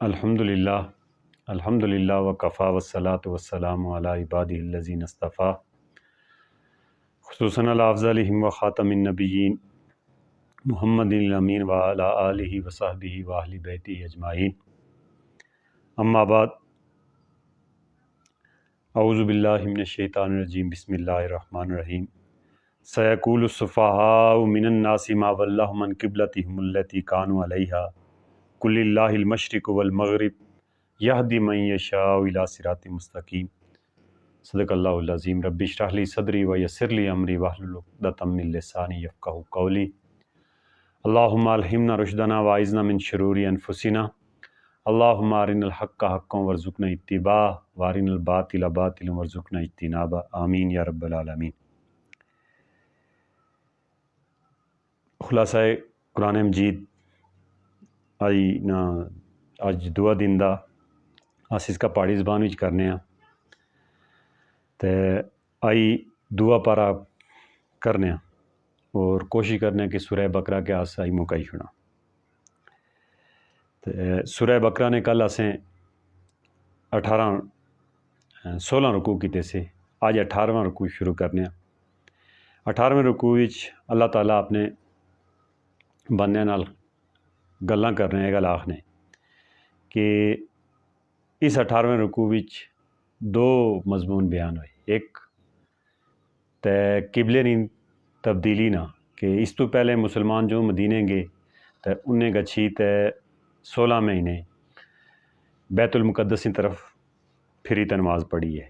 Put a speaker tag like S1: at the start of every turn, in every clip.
S1: الحمدللہ الحمدللہ وکفا والصلاۃ والسلام علی عبادہ الذین اصطفیٰ خصوصاً علی افضلہم وخاتم النبیین محمد الامین وعلی آلہ وصحبہ واہل بیتہ اجمعین اما بعد اعوذ باللہ من الشیطان الرجیم بسم اللہ الرحمن الرحیم سیقول السفہاء من الناس ما ولاھم عن قبلتہم التی کانوا علیہا قل اللہ المشرق والمغرب یہدی من یشاء الی صراط مستقیم صدق اللہ العظیم رب اشرح لی صدری ویسر لی امری واحلل عقدۃ من لسانی یفقہوا قولی اللہم الہمنا رشدنا واعذنا من شرور انفسنا اللہم ارنا الحق حقا وارزقنا اتباعہ وارنا الباطل باطلا وارزقنا اجتنابہ آمین یا رب العالمین۔ خلاصہ قرآن مجید اج دعا دن دا اس کا پہاڑی زبان وچ کرنے ہاں تے آئی دعا پارا کرنے ہاں اور کوشش کرنے ہاں کہ سورہ بقرہ کے آس آئی مکائی چھوڑا تے سورہ بقرہ نے کل اسیں 16 رکوع کیتے سے آج 18واں رکوع شروع کرنے ہاں۔ 18ویں رکوع وچ اللہ تعالیٰ اپنے بندے نال گلاں کر رہے ہیں گل آخنے کہ اس 18ویں رکوع وچ دو مضمون بیان ہوئے، ایک تے قبلے نی تبدیلی نہ کہ اس تو پہلے مسلمان جو مدینے گئے تے انہیں گچھی تے 16 مہینے بیت المقدس کی طرف پھری تے نماز پڑھی ہے۔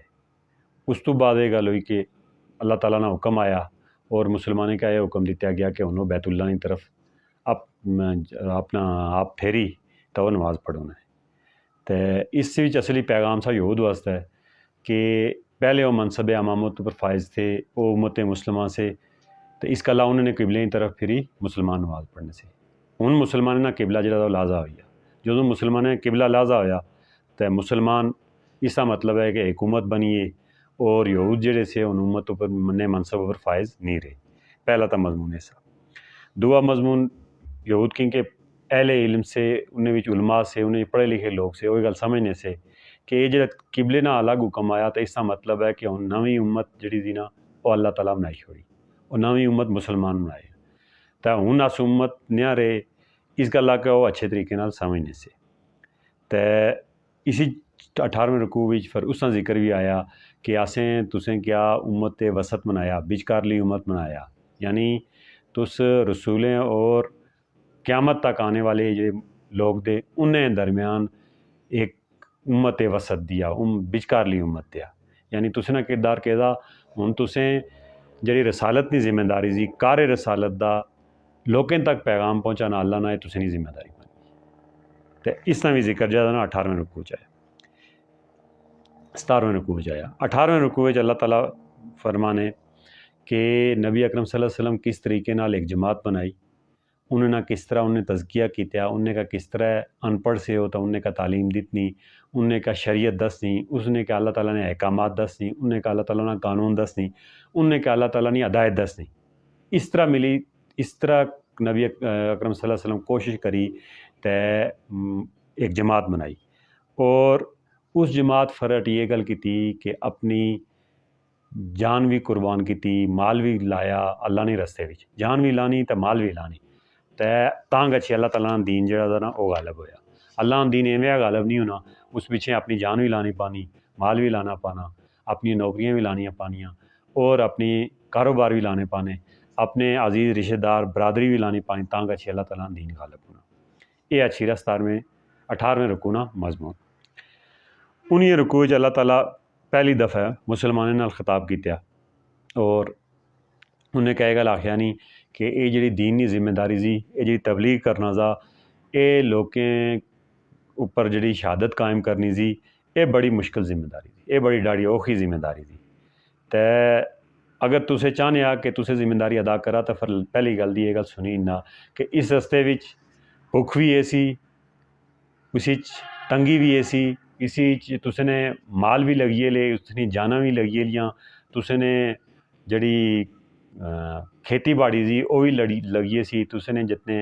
S1: اس تو بعد یہ گل ہوئی کہ اللہ تعالیٰ نے حکم آیا اور مسلمانوں کا یہ حکم دیتا گیا کہ انہوں بیت اللہ کی طرف اپنا آپ پھیری تو وہ نماز پڑھنا ہے۔ تو اس وچ اصلی پیغام سا یہود واسطہ ہے کہ پہلے وہ منصب امامت پر فائز تھے، وہ امت مسلمان سے، تو اس کا اللہ انہوں نے قبلے کی طرف پھری مسلمان نماز پڑھنے سے۔ ان مسلمانوں نے قبلہ جڑا وہ لازا ہویا، جو مسلمانوں نے قبلہ لازا ہویا تو مسلمان اس کا مطلب ہے کہ حکومت بنیے اور یہود جڑے سے ان امت پر منع منصب پر فائز نہیں رہے۔ پہلا تو مضمون ایسا۔ دوسرا مضمون یہود کیونکہ اہل علم سے، انہیں وچ علماء سے، انہیں پڑھے لکھے لوگ سے وہی گل سمجھنے سے کہ یہ جڑا قبلے نہ الگ حکم آیا تو اس کا مطلب ہے کہ ہن نویں امت جڑی دی نا وہ اللہ تعالیٰ بنائی چھوڑی، اور نویں امت مسلمان بنائے تو ہن اس امت نیا رہے، اس گلا کہ وہ اچھے طریقے نال سمجھنے سے۔ تو اسی 18ویں رکوع وچ پھر اس کا ذکر بھی آیا کہ اسیں تسیں کیا امت وسط بنایا، بچکارلی امت بنایا، یعنی تس رسولیں اور قیامت تک آنے والے جو لوگ دے انہیں درمیان ایک امت وسط دیا، بچکارلی امت دیا، یعنی تسیں نہ کردار کہدا ہن تسیں جڑی رسالت کی ذمہ داری سی کار رسالت دا لوگوں تک پیغام پہنچانا اللہ نہ تسیں نہیں ذمہ داری بنی۔ تو اس کا بھی ذکر جائے نا 18ویں رکوع چ آیا، 17ویں رکوع چ آیا۔ 18ویں رکوع چ اللہ تعالیٰ فرمانے کہ نبی اکرم صلی اللہ علیہ وسلم کس طریقے نال ایک جماعت بنائی، انہیں نہ کس طرح انہیں تزکیہ کیتا، انہیں کا کس طرح ان پڑھ سے ہوتا انہیں کا تعلیم دیتنی، انہیں کا شریعت دسنی، اس نے کا اللہ تعالیٰ نے احکامات دسنی، انہیں کا اللہ تعالیٰ نے قانون دسنی، انہیں کا اللہ تعالیٰ نے ہدایت دسنی۔ اس طرح ملی، اس طرح نبی اکرم صلی اللہ علیہ وسلم کوشش کری تے ایک جماعت بنائی، اور اس جماعت فرٹ یہ گل کی تھی کہ اپنی جان بھی قربان کی تھی، مال بھی لایا اللہ نے رستے وچ، جان بھی لانی تے مال بھی لانی، تاں گچھی اللہ تعالیٰ نے دین جڑا دا نا وہ غالب ہویا۔ اللہ نے دین ایویں غالب نہیں ہونا، اس پیچھے اپنی جان بھی لانی پانی، مال بھی لانا پانا، اپنی نوکریاں بھی لانیاں پانیاں، اور اپنی کاروبار بھی لانے پانے، اپنے عزیز رشتہ دار برادری بھی لانی پانی، تاں گچھی اللہ تعالیٰ نے دین غالب ہونا۔ یہ اچھی 18ویں رکوع نا مضمون۔ انہیں رکوع وچ اللہ تعالیٰ پہلی دفعہ مسلمانوں نال خطاب کیتا اور انہیں کہے گا آخیا نہیں کہ یہ جڑی دین کی ذمہ داری سی، یہ جڑی تبلیغ کرنا سا، یہ لوگیں اوپر جڑی شہادت قائم کرنی سی، یہ بڑی مشکل ذمہ داری سی، یہ بڑی ڈاڑی اوکھی ذمہ داری سی۔ تو اگر تسے چاہنے آ کہ تسے ذمہ داری ادا کرا تو پھر پہلی گل دی یہ گل سنی نہ کہ اس رستے وچ بھوک بھی ایسی، اسی تنگی بھی ایسی، اسی تسے نے مال بھی لگیے لے، اس نے جانا بھی لگیے لیاں، تسے نے جڑی کھیتی باڑی سی وہ بھی لگیے سی، تسے نے جتنے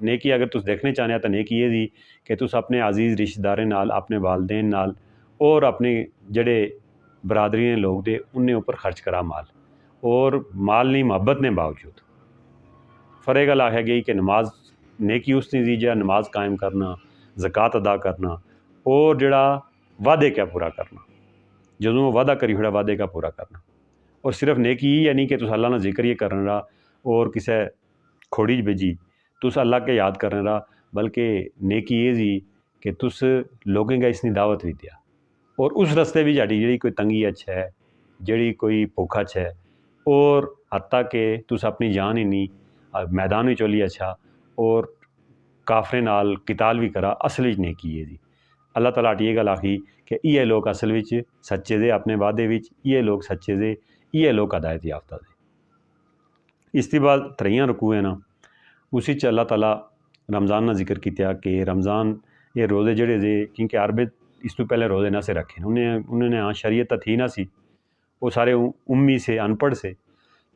S1: نیکی اگر تس دیکھنے چاہنے تو نیکی یہ دی کہ تس اپنے عزیز رشتہ داریں نال، اپنے والدین نال اور اپنے جڑے برادری نے لوگ دے انہیں اوپر خرچ کرا مال، اور مال نہیں محبت نے باوجود۔ فرے گل آخیا گئی کہ نماز نیکی اس نے دی جا نماز قائم کرنا، زکوٰۃ ادا کرنا، اور جڑا وعدے کا پورا کرنا، جدوں وہ وعدہ کری ہوڑا وعدے کا پورا کرنا۔ اور صرف نیکی ہی یعنی کہ تس اللہ نہ ذکر یہ کرنا رہا اور کسے کھوڑی بھیجی تس اللہ کے یاد کرنا رہا، بلکہ نیکی یہ دی کہ تس لوگیں کا اس نے دعوت بھی دیا، اور اس رستے بھی جڑی کوئی تنگی اچھا ہے، جڑی کوئی بھوکھا اچھا ہے، اور حتیٰ کہ تس اپنی جان ہی نہیں میدان میں چولی اچھا اور کافرے نال قتال بھی کرا، اصل وچ نیکی ہے جی۔ اللہ تعالیٰ یہ گل آخی کہ یہ لوگ اصل وچ سچے دے، اپنے وعدے وچ یہ لوگ سچے دے، یہ لوگ ہدایت یافتہ دے۔ اس کے بعد 3 رکوع ہے نا، اسی چ اللہ تعالیٰ رمضان نہ ذکر کیتا کہ رمضان یہ روزے جڑے دے، کیونکہ عربے اس تو پہلے روزے نہ سے رکھے، انہوں نے ہاں شریعت تو تھی نہ سی، وہ سارے امی سے ان پڑھ سے،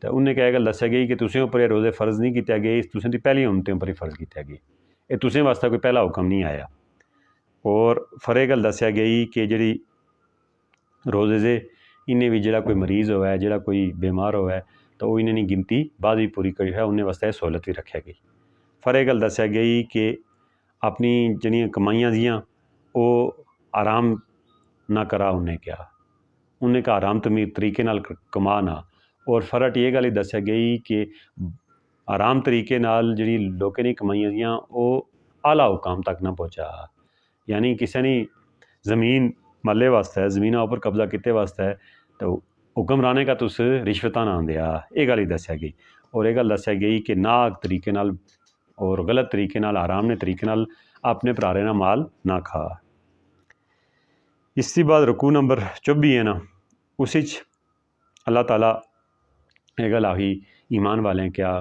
S1: تو انہیں کہہ گل دسیا گئی کہ تسیں اوپر یہ روزے فرض نہیں کیتے گئے، تسیں دی پہلی امتیں اوپر ہی فرض کیتے گئے، یہ تسیں واسطہ کوئی پہلا حکم نہیں آیا۔ اور فرے گل دسیا گئی کہ جڑی روزے دے انہیں بھی جڑا کوئی مریض ہوا ہے، جڑا کوئی بیمار ہوا ہے، تو وہ انہیں نہیں گنتی بعد بھی پوری کری ہے، انہیں واسطے سہولت بھی رکھا گئی۔ فرے گل دسیا گئی کہ اپنی جڑیاں کمائیاں دیاں وہ آرام نہ کرا، انہیں کا آرام تمیر طریقے نال کما نہ، اور فرٹ یہ گل ہی دسیا گئی کہ آرام طریقے نال جڑی لوکیں نے کمائیاں دیاں وہ اعلیٰ حکام تک نہ پہنچا، یعنی کسی نے زمین ملے واسطے ہے، زمینہ اوپر قبضہ کیتے واسطے ہے، تو حکمرانے کا تس رشوتاں نہ دیا، یہ گل ہی دسیا گئی۔ اور یہ گل دسیا گئی کہ ناحق طریقے نال اور غلط طریقے نال آرام نے طریقے نال اپنے پرارے نہ مال نہ کھا۔ اس کے بعد رکوع نمبر 24 ہے نا، اسی اللہ تعالیٰ یہ گل آخی ایمان والے کیا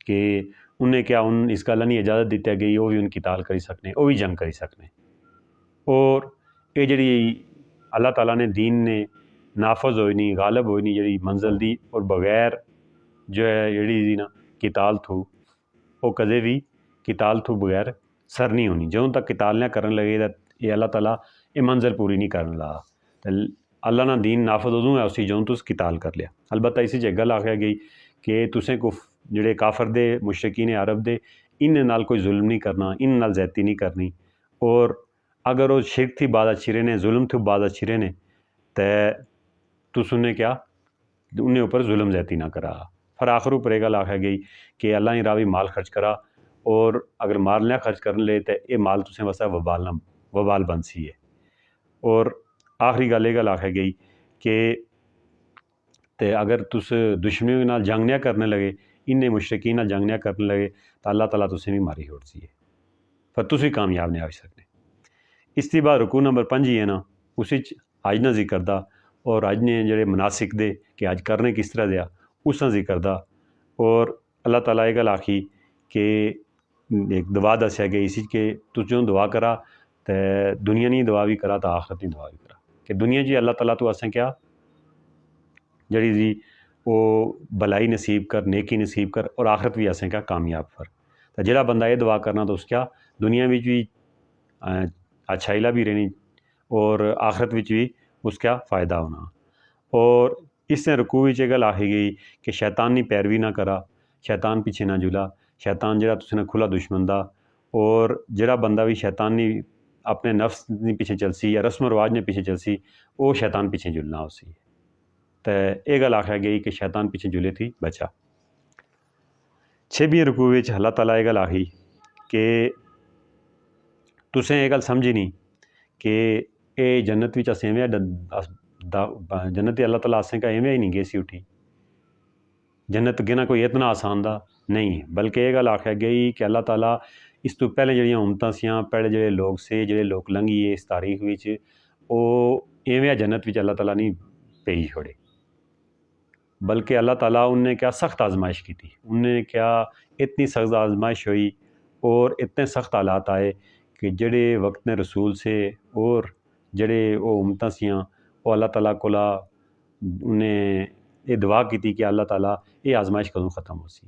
S1: کہ انہیں کیا اس گل نہیں اجازت دیتی گئی وہ بھی ان قتال کری سکنے، وہ بھی جنگ کری سکنے، اور یہ جڑی اللہ تعالیٰ نے دین نے نافذ ہوئی نہیں، غالب ہوئی نہیں جڑی منزل دی، اور بغیر جو ہے جڑی دی نا قتال تھو وہ کدے بھی قتال تھو بغیر سر نہیں ہونی، جدوں تک قتال نہ کرن لگے یہ اللہ تعالیٰ یہ منزل پوری نہیں کرن لگا، اللہ نہ دین نافذ ادوں ہے اسی جدوں تس قتال کر لیا۔ البتہ اسی چ گل آخیا گئی کہ تسیں جڑے کافر دے مشرکین عرب دے ان نال کوئی ظلم نہیں کرنا، ان نال زیادتی نہیں کرنی، اور اگر وہ شرک تھی بعد اچھرے نے، ظلم تھی بعد اچھرے نے، تو تس انہیں کیا انہیں اوپر ظلم زیادتی نہ کرا۔ پھر آخر اوپر یہ گل آخیا گئی کہ اللہ ہی راہ بھی مال خرچ کرا، اور اگر مال نہ خرچ کرن لے تو یہ مال تسیں واسطے وبال بن سی ہے۔ اور آخری گل یہ گل آخیا گئی کہ تے اگر تس دشمنوں نال جنگ نہ کرنے لگے، انہیں مشرکین نال جنگ نہ کرنے لگے، تو اللہ تعالیٰ تسیں بھی ماری چھوڑ سی ہے، پھر تسی کامیاب نہیں آ سکتے۔ اس کے بعد رکوع نمبر 5 ہے نا، اسی حج نہ ذکر دا، اور حج نے جڑے مناسک دے کہ حج کرنے کس طرح دیا اس نہ ذکر دا، اور اللہ تعالیٰ یہ گل آخی کہ ایک دعا دسیا گئی اسی کہ تس جو دعا کرا تو دنیا نہیں دعا بھی کرا تو آخرت نہیں دعا بھی کرا، کہ دنیا جی اللہ تعالیٰ تو اسیں کیا جڑی دی وہ بھلائی نصیب کر، نیکی نصیب کر، اور آخرت بھی اسیں کیا کامیاب کر۔ تو جڑا بندہ یہ دعا کرنا تو اس کیا دنیا بھی اچھائیلا بھی رہنی، اور آخرت بھی اس کا فائدہ ہونا۔ اور اس نے رکوع یہ گل آخی گئی کہ شیطان نہیں پیروی نہ کرا، شیطان پیچھے نہ جلا، شیطان جڑا تس نے کھلا دشمن دا، اور جڑا بندہ بھی شیطان نہیں اپنے نفس نہیں پیچھے چلسی یا رسم و رواج نے پیچھے چلسی، وہ شیطان پیچھے جلنا اسی۔ تو یہ گل آخیا گئی کہ شیطان پیچھے جلے تھی بچا۔ 6 رکوع اللہ تعالیٰ یہ گل آخی کہ تسیں یہ گل سمجھی نہیں کہ اے جنت بھی اسیں ایویں جنت اللہ تعالیٰ اسیں کا ایویں ہی نہیں گئی سی اٹھی، جنت گنا کوئی اتنا آسان دا نہیں، بلکہ یہ گل آخیا گئی کہ اللہ تعالیٰ اس تو پہلے جڑیاں امتاں سیاں، پہلے جڑے لوگ سے جڑے لوگ لنگھی اس تاریخ وچ وہ ایویں جنت وچ اللہ تعالیٰ نہیں بھیج چھوڑے، بلکہ اللہ تعالیٰ انہیں کیا سخت آزمائش کی تھی، انہیں کیا اتنی سخت آزمائش ہوئی اور اتنے سخت حالات آئے کہ جڑے وقت نے رسول سے اور جڑے وہ امتاں سیاں وہ اللہ تعالیٰ کولا انہیں یہ دعا کی تھی کہ اللہ تعالیٰ یہ آزمائش کدوں ختم ہو سی،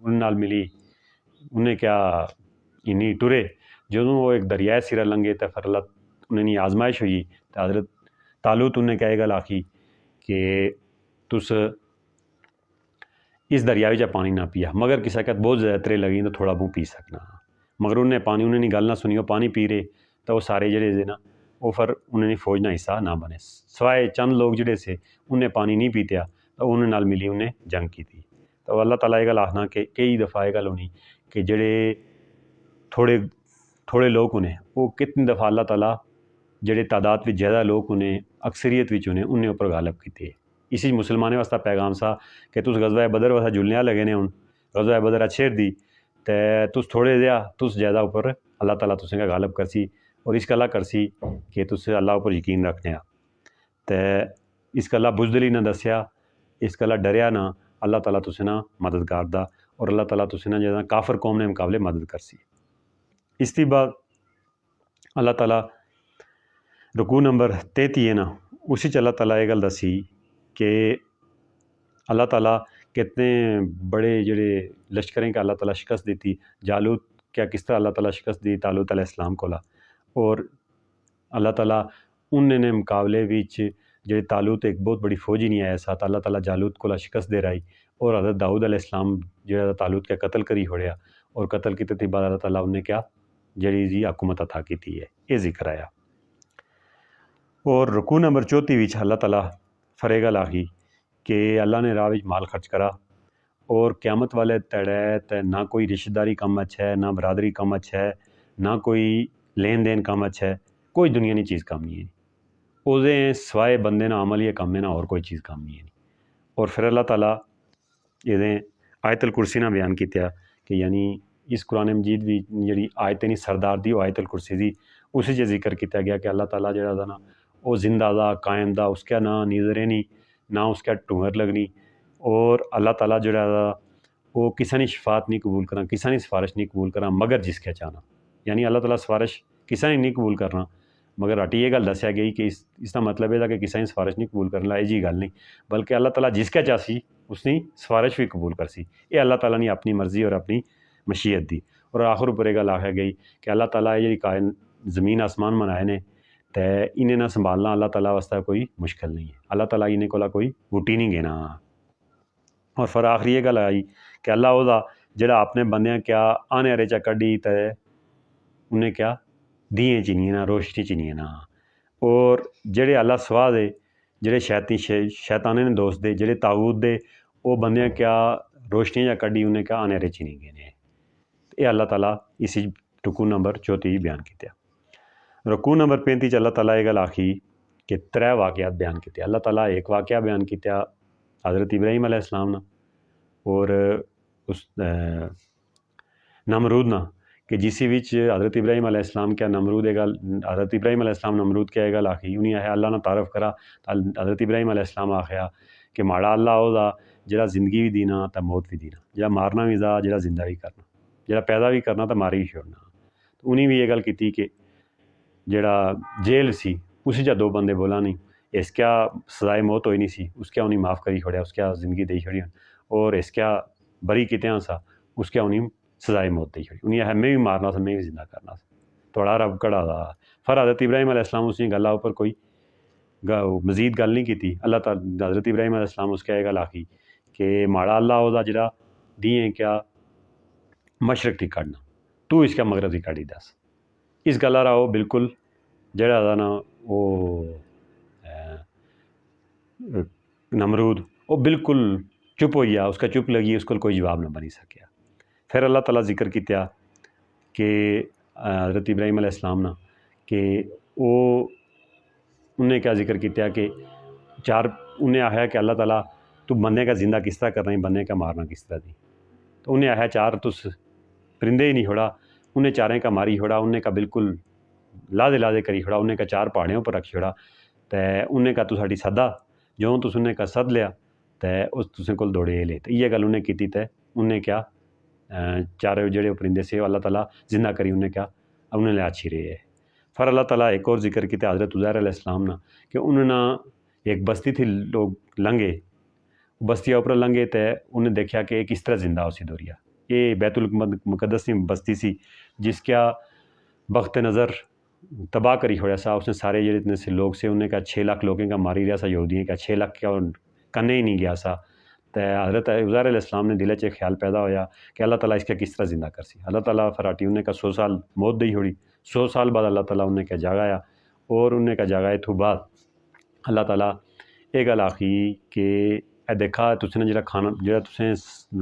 S1: نال ملی انہیں کیا انہیں ٹرے جدوں وہ ایک دریائے سرا لنگے تو پھر اللہ انہیں آزمائش ہوئی تو حضرت طالوت انہیں کہے گل آخی کہ تس اس دریاوی جا پانی نہ پیا مگر کسی کہ بہت زیادہ ترے لگی تو تھوڑا بہت پی سکنا مگر انہیں پانی انہیں گل نہ سنی وہ پانی پی رہے تو وہ سارے جڑے تھے نا وہ پھر انہیں فوج نہ حصہ نہ بنے سوائے چند لوگ جڑے سے انہیں پانی نہیں پیتیا تو انہیں نال ملی انہیں جنگ کی تھی تو اللہ تعالیٰ یہ گل آخنا کہ کئی دفعہ یہ گل ہونی کہ جڑے تھوڑے لوگ انہیں وہ کتنی دفعہ اللہ تعالیٰ جڑے تعداد بھی زیادہ لوگ انہیں اکثریت انہیں اوپر غالب کیتے ہیں اسی مسلمانے واسطہ پیغام سا کہ تس غزوہ بدر واسطہ جلنے لگے نے ہوں غزوہ بدر چھیڑ دی تے تس تھوڑے دیا تس زیادہ اوپر اللہ تعالیٰ تسیں کا غالب کرسی اور اس گلا کرسی کہ تس اللہ اوپر یقین رکھنے تے اس گلا بزدلی نہ دسیا اس گلا ڈریا نہ اللہ تعالیٰ تسیں نہ مددگار دا اور اللہ تعالیٰ تسیں نہ جیسا کافر قوم نے مقابلے مدد کرسی اس کے بعد اللہ تعالیٰ رکوع نمبر 33 ہے نا اسی اللہ تعالیٰ یہ گل دسی کہ اللہ تعالیٰ کتنے بڑے جڑے لشکریں کا اللہ تعالیٰ شکست دیتی جالوت کیا کس طرح اللہ تعالیٰ شکست دی طالوت علیہ السلام کو اور اللہ تعالیٰ انہیں مقابلے وچ جڑے طالوت ایک بہت بڑی فوجی نہیں آیا ساتھ اللہ تعالیٰ جالوت کو شکست دے رہی اور حضرت داؤد علیہ السلام جڑا طالوت کا قتل کری ہوڑیا اور قتل کی تھی بعد اللہ تعالیٰ انہیں کیا جڑی جی حکومت عطا کی تھی ہے یہ ذکر آیا اور رکوع نمبر 34 وچ اللہ تعالیٰ فرے گل آخی کہ اللہ نے راہ وچ مال خرچ کرا اور قیامت والے تڑے تے نہ کوئی رشتہ داری کم اچھا ہے نہ برادری کم اچھا ہے نہ کوئی لین دین کم اچھا ہے کوئی دنیا نہیں چیز کم نہیں ہے اوزے سوائے بندے نہ عمل یہ کم ہے نہ اور کوئی چیز کم نہیں ہے اور پھر اللہ تعالیٰ یہ آیت الکرسی نہ بیان کیتا کہ یعنی اس قرآن مجید بھی جڑی آیت نہیں سردار دی وہ آیت الکرسی دی اسی سے ذکر کیتا گیا کہ اللہ تعالیٰ جڑا دا نا وہ زندہ دا قائم دا اس کا نہ نیزرے نہیں نہ اس کا ٹونگر لگنی اور اللہ تعالیٰ جڑا دا وہ کسی نے شفاعت نہیں قبول کرنا کسی نے سفارش نہیں قبول کرنا مگر جس کے چاہنا یعنی اللہ تعالیٰ سفارش کسی نے نہیں قبول کرنا مگر راٹی یہ گل دسیا گئی کہ اس کا مطلب یہ تھا کہ کسی نے سفارش نہیں قبول کرنا یہ جی گل نہیں بلکہ اللہ تعالیٰ جس کا چاسی اس نے سفارش بھی قبول کر سی یہ اللہ تعالیٰ نے اپنی مرضی اور اپنی مشیت دی اور آخر اوپر یہ گل آخیا گئی کہ اللہ تعالیٰ یہ جی زمین آسمان بنائے نے تے انہیں نہ سنبھالنا اللہ تعالیٰ واسطہ کوئی مشکل نہیں ہے اللہ تعالیٰ انہیں کولا کوئی بوٹی نہیں گینا اور پھر آخری یہ گل آئی کہ اللہ وہ جڑا اپنے بندیاں کیا آنے والے چا کڈی تے انہیں کیا دیئیں چنیے نا روشنی چنیے نا اور جڑے اللہ سوا دے جڑے شیطانے نے دوست دے جڑے طاغوت دے وہ بندیاں کیا روشنی جا کڈی انہیں کیا آنے والے چنی گئے نے یہ اللہ تعالیٰ اسی رکوع نمبر 34 بیان کیتے رکوع نمبر 35 اللہ تعالیٰ یہ گل آخی کہ 3 واقعات بیان کیتے اللہ تعالیٰ ایک واقعہ بیان کیتا حضرت ابراہیم علیہ السلام نا اور اس نمرود نا کہ جسی وچ حضرت ابراہیم علیہ السلام کیا نمرود گل حضرت ابراہیم علیہ السلام نمرود کیا گل آخی انہیں آخیا اللہ نے تعارف کرا حضرت ابراہیم علیہ السلام آخیا کہ ماڑا اللہ وہ جڑا زندگی بھی دینا تو موت بھی دینا جڑا مارنا بھی دا جڑا زندہ بھی کرنا جڑا پیدا بھی کرنا تو ماری بھی چھوڑنا تو انہیں بھی یہ گل کی کہ جڑا جیل سی اسی جا 2 بندے بولا نہیں اس کیا سزائے موت ہوئی نہیں سی اس کیا انہیں معاف کری چھوڑیا اس کیا زندگی دے چھوڑی اور اس کیا بری کتنے سا اس کیا انہیں سزائے موت دے چھوڑی انہیں ہمیں بھی مارنا سا میں بھی زندہ کرنا سا تھوڑا رب کڑا دا پھر حضرت ابراہیم علیہ السلام اس نے گلا اوپر کوئی مزید گل نہیں کی تھی اللہ تعالیٰ حضرت ابراہیم علیہ السلام اس کا یہ گل آخی کہ ماڑا اللہ وہ جڑا دیئیں کیا مشرق تھی کھڑنا تو اس کا مغرب تھی کھڑی دس اس گلا رہا وہ بالکل جڑا دا نا وہ نمرود وہ بالکل چپ ہو گیا اس کا چپ لگی اس کو کوئی جواب نہ بنی سکیا پھر اللہ تعالیٰ ذکر کیتا کہ حضرت ابراہیم علیہ السلام نا کہ وہ انہیں کیا ذکر کیتا کہ انہیں آخیا کہ اللہ تعالیٰ تو بندے کا زندہ کس طرح کرنا ہی بندے کا مارنا کس طرح دی تو انہیں آخیا 4 تس پرندے ہی نہیں چھوڑا انہیں 4 کا ماری چھوڑا انہیں کا بالکل لادے کری چھوڑا انہیں کا 4 پہاڑیوں پر رکھ چھوڑا تو انہیں کا تو ساڑی سدا جو تس انہیں کا سد لیا تو اس تسیں کول دوڑے لے تو یہ گل انہیں کی تو انہیں کیا 4 جڑے پرندے سے اللہ تعالیٰ زندہ کری انہیں کیا انہیں لے اچھی رہے ہے پھر اللہ تعالیٰ ایک اور ذکر کیتے حضرت عزیر علیہ السلام نا کہ انہوں نے ایک بستی تھی لوگ لنگے بستیاں اوپر لنگے تو انہیں دیکھا کہ کس طرح زندہ ہو سی دوریا یہ بیت المقدس کی بستی سی جس کیا وقت نظر تباہ کری چھوڑا سا. اس نے سارے جڑے اتنے سے لوگ سے انہیں کا 6 لاکھ لوگوں کا ماری رہا سا یہودیوں کا 6 لاکھ کا کنے ہی نہیں گیا سا. تو حضرت عزیر علیہ السلام نے دل چ خیال پیدا ہویا کہ اللہ تعالیٰ اس کا کس طرح زندہ کر سی. اللہ تعالیٰ فراٹی انہیں کا 100 سال موت دی چھوڑی. 100 سال بعد اللہ تعالیٰ انہیں کا جاگایا اور انہیں کا جاگائے تو بعد اللہ تعالیٰ یہ گل آخی کہ اے دیکھا تُس نے جڑا کھانا جڑا تُسیں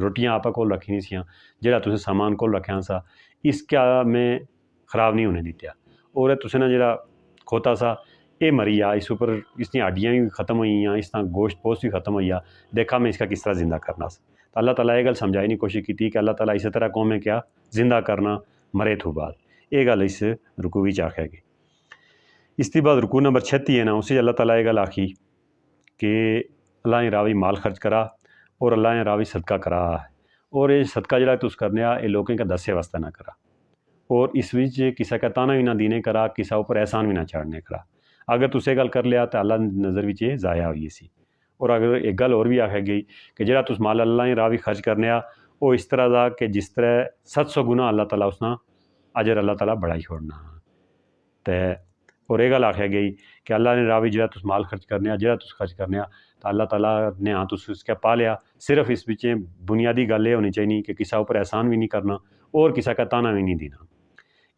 S1: روٹیاں آپ کول رکھی نہیں سیاں جڑا تُسیں سامان کول رکھا سا اس کا میں خراب نہیں ہونے دیتا. اور تُسیں نے جڑا کھوتا سا یہ مری آ اس اوپر اس کی ہڈیاں بھی ختم ہوئی ہیں اس طرح گوشت پوشت بھی ختم ہوئی آ دیکھا میں اس کا کس طرح زندہ کرنا سا. تو اللہ تعالیٰ یہ گل سمجھائی نہیں کوشش کی کہ اللہ تعالیٰ اسی طرح قوم میں کیا زندہ کرنا مرے تو بعد. یہ گل اس رکوع وچ آکھیا گئی. اس کے بعد رکوع نمبر 36 ہے نا اسی اللہ تعالیٰ یہ گل آخی کہ اللہ نے راوی مال خرچ کرا اور اللہ نے راوی صدقہ کرا اور یہ صدقہ جڑا تُس کرنے یہ لوگوں کا دسے واسطے نہ کرا اور اس وچ کسی کا تانا بھی نہ دینے کرا کسی اوپر احسان بھی نہ چاڑنے کرا. اگر تُسے گل کر لیا تو اللہ نظر وچ یہ ضائع ہوئی سی. اور اگر ایک گل اور بھی آکھی گئی کہ جڑا تُس مال اللہ نے راوی خرچ کرنے وہ اس طرح دا کہ جس طرح 700 گنا اللہ تعالیٰ اس نا اجر اللہ تعالیٰ بڑھائی چھوڑنا. تو اور یہ گل آخی گئی کہ اللہ نے راوی جڑا تُس مال خرچ کرنے جڑا تُس خرچ کرنے تو اللہ تعالیٰ نے ہاں تُس اس کا پا لیا. صرف اس بچے بنیادی گل یہ ہونی چاہیے کہ کسی اوپر احسان بھی نہیں کرنا اور کسی کا تانا بھی نہیں دینا.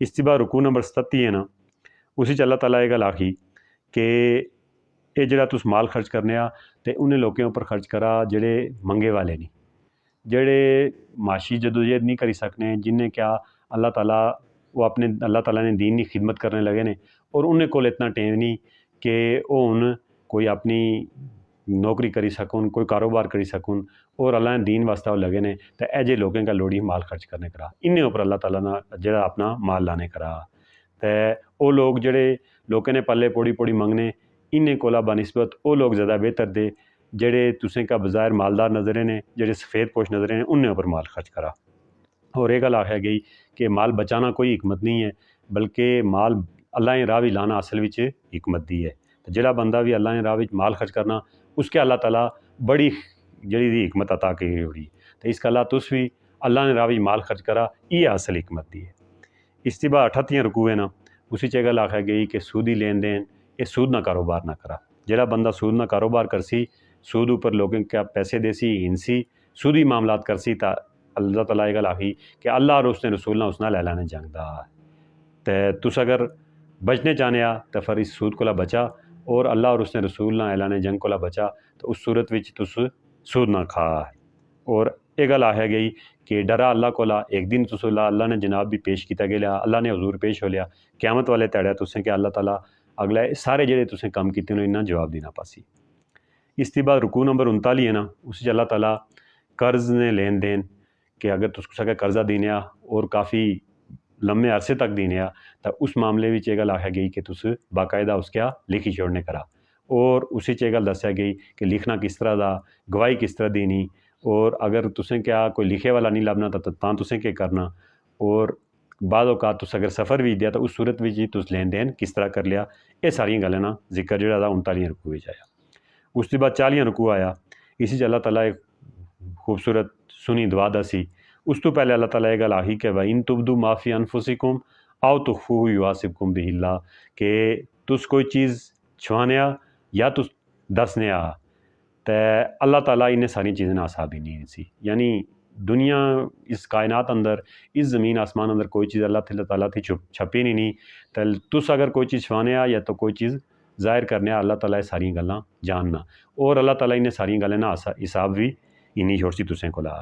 S1: اس کے بعد رکوع نمبر 37 ہے نا اسی اللہ تعالیٰ یہ گل آخی کہ یہ جڑا تُس مال خرچ کرنے تو انہیں لوگوں اوپر خرچ کرا جڑے منگے والے نہیں جڑے معاشی جدوجہد نہیں کری سکنے جنہیں کیا اللہ تعالیٰ وہ اپنے اللہ تعالیٰ نے دین کی خدمت کرنے لگے نے اور انہیں کول اتنا ٹائم نہیں کہ وہ ان کوئی اپنی نوکری کری سکون کوئی کاروبار کری سکون اور اللہ نے دین واسطہ وہ لگے نے تو ایجے لوگوں کا لوڑی مال خرچ کرنے کرا انہیں اوپر اللہ تعالیٰ نے جڑا اپنا مال لانے کرا. تو وہ لوگ جڑے لوگوں نے پلے پوڑی پوڑی منگنے انہیں کولا بنسبت وہ لوگ زیادہ بہتر دے جڑے تُسیں کا بظاہر مالدار نظرے نے جڑے سفید پوش نظرے نے انہیں اوپر مال خرچ کرا. اور یہ گل آخی گئی کہ مال بچانا کوئی حکمت نہیں ہے بلکہ مال اللہ نے راہ لانا اصل وچ حکمت دی ہے. تو جڑا بندہ بھی اللہ نے راہ مال خرچ کرنا اس کے اللہ تعالیٰ بڑی جڑی دی حکمت عطا کی ہوئی. تو اس کا اللہ تُس بھی اللہ نے راہ مال خرچ کرا یہ اصل حکمت دی ہے. اس کے بعد 38 رکوع ہے نا اسی چ گل آخی گئی کہ سودی لین دین یہ سود نہ کاروبار نہ کرا. جڑا بندہ سود نہ کاروبار کرسی سود اوپر لوگوں کا پیسے دیسی ہنسی سودی معاملات کرسی تا اللہ تعالیٰ یہ گل آخی کہ اللہ اور اس نے رسول نہ اس نہ لے لانے جنگ دا. تو تُس اگر بچنے چاہنے تو پھر اس سود کو بچا اور اللہ اور اس نے رسول نہ اعلان جنگ کو بچا تو اس صورت وچ تُس سود نہ کھا. اور یہ گل آخی گئی کہ ڈرا اللہ کو ایک دن تُس اللہ نے جناب بھی پیش کیتا گیا اللہ نے حضور پیش ہو لیا قیامت والے تیڑیا تُسیں کہ اللہ تعالیٰ اگلا سارے جڑے تُسیں کم کیتے انہوں انہیں جواب دینا پاسی. اس کے بعد رکوع نمبر 39 ہے نا اس اللہ تعالیٰ قرض نے لین دین کہ اگر تُس کسا کا قرضہ دینے اور کافی لمبے عرصے تک دینے تو اس معاملے میں یہ گل آخی گئی کہ تُس باقاعدہ اس کیا لکھی چھوڑنے کرا اور اسی یہ گل دسیا گئی کہ لکھنا کس طرح دا گواہی کس طرح دینی اور اگر تُسیں کیا کوئی لکھے والا نہیں لبنا تو تُسیں کیا کرنا اور بعض اوقات تُس اگر سفر بھی دیا تو اس صورت میں تُس لین دین کس طرح کر لیا یہ ساری گلیں نا ذکر جڑا تھا 39 رکوع آیا. اس کے بعد 40 رکوع آیا اسی سے اللہ تعالیٰ ایک خوبصورت سنی دعا دسی. اس تو پہلے اللہ تعالیٰ یہ گل آخی کہ وَإِن تُبْدُوا مَا فِي أَنفُسِكُمْ أَوْ تُخْفُوهُ يُحَاسِبْكُم بِهِ اللَّهُ کہ تُس کوئی چیز چھوانے یا تُس دسنے تو اللہ تعالیٰ انہیں ساری چیزیں حساب ہی نہیں سی. یعنی دنیا اس کائنات اندر اس زمین آسمان اندر کوئی چیز اللہ تعالیٰ تھی چھپی نہیں تو تُس اگر کوئی چیز چھوانے یا تو کوئی چیز ظاہر کرنے اللہ تعالیٰ ساری گلاں جاننا اور اللہ تعالیٰ انہیں ساری گلیں نا حساب بھی انہیں چھوڑ سی تُسیں کو لا.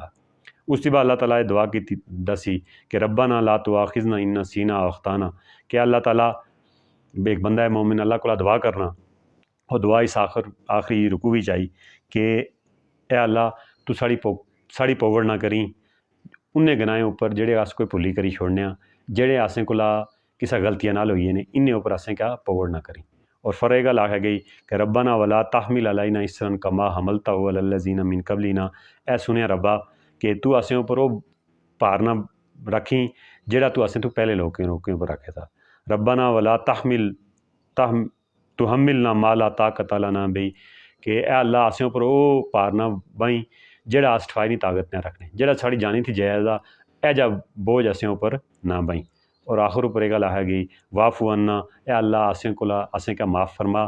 S1: اس کے بعد اللہ تعالیٰ دعا کی دسی کہ ربنا لا تؤاخذنا ان نسینا او اخطانا کہ اللہ تعالیٰ ایک بندہ مومن اللہ کو دعا کرنا اور دعا اس آخری رکوع وچ آئی کہ اے اللہ تو ساڑی پوڑ نہ کریں انہیں گناہیں اوپر جڑے آس کوئی بھلی کری چھوڑنے جڑے آسیں کو کسا غلطیاں نال ہوئی نے انہیں اوپر آسیں کیا پوڑ نہ کریں. اور فرے گل آخی گئی کہ ربنا ولا تحمل علینا اسرا کما حملتہ علی الذین من قبلنا اے سنیا ربا کہ تو اسیں اوپر وہ پار نہ رکھیں جڑا تو اسیں تو پہلے لوگوں اوپر رکھے تھا. ربنا ولا تحملنا ما لا طاقت لنا بہ کہ اے اللہ اسیں اوپر وہ پار نہ بائیں جڑا اس ٹھائی نہیں طاقت نہ رکھنے جڑا ساڑی جانی تھی جائزہ اے جا بوجھ اسیں اوپر نہ بئیں۔ اور آخر اوپر یہ گل آ گئی وافو عنا، اے اللہ اسیں کولا اسیں کا معاف فرما،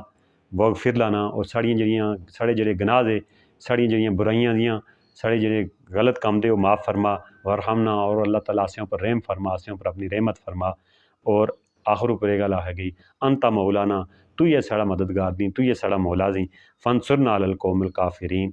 S1: واغفر لنا، اور ساڑیاں جڑیاں ساڑے جڑے گناہ دے ساڑیاں جڑیاں برائیاں دیاں ساڑے جڑے غلط کام دے وہ معاف فرما، ورحمنا، اور اللہ تعالیٰ اسیں اوپر رحم فرما، اسیں اوپر اپنی رحمت فرما۔ اور آخر اوپر یہ گل آ گئی انتا مولانا، تو یہ ساڑا مددگار دیں، تو یہ ساڑا مولا دیں، فانصرنا علی القوم الکافرین،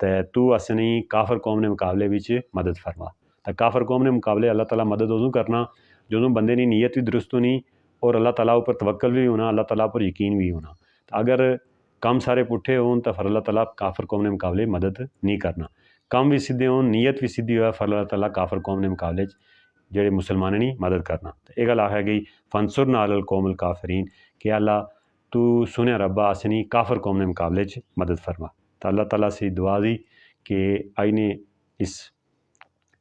S1: تے تو اسنی کافر قوم نے مقابلے وچ مدد فرما۔ تو کافر قوم نے مقابلے اللہ تعالیٰ مدد ادوں کرنا جدوں بندے کی نیت بھی درست ہونی اور اللہ تعالیٰ اوپر توکل بھی ہونا، اللہ تعالیٰ پر یقین بھی ہونا۔ اگر کام سارے پٹھے ہون تو پھر اللہ تعالیٰ کافر قوم نے مقابلے مدد نہیں کرنا، کام بھی سیدھے ہون نیت بھی سیدھی ہوا پھر اللہ تعالیٰ کافر قوم نے مقابلے جڑے مسلمان نہیں مدد کرنا۔ یہ گل آ گئی فانصرنا علی القوم الکافرین کہ اللہ تو سنیا ربا اسنی کافر قوم نے مقابلے مدد فرما۔ تو اللہ تعالیٰ سے دعا دی کہ آئی نے اس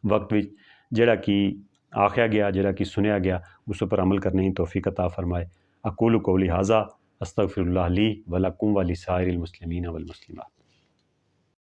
S1: وقت وچ جڑا کہ آخیا گیا جڑا کہ سنیا گیا اس پر عمل کرنے کی توفیق عطا فرمائے۔ اقول قولی ھذا استغفر اللہ لی ولکم ولسائر المسلمین والمسلمات۔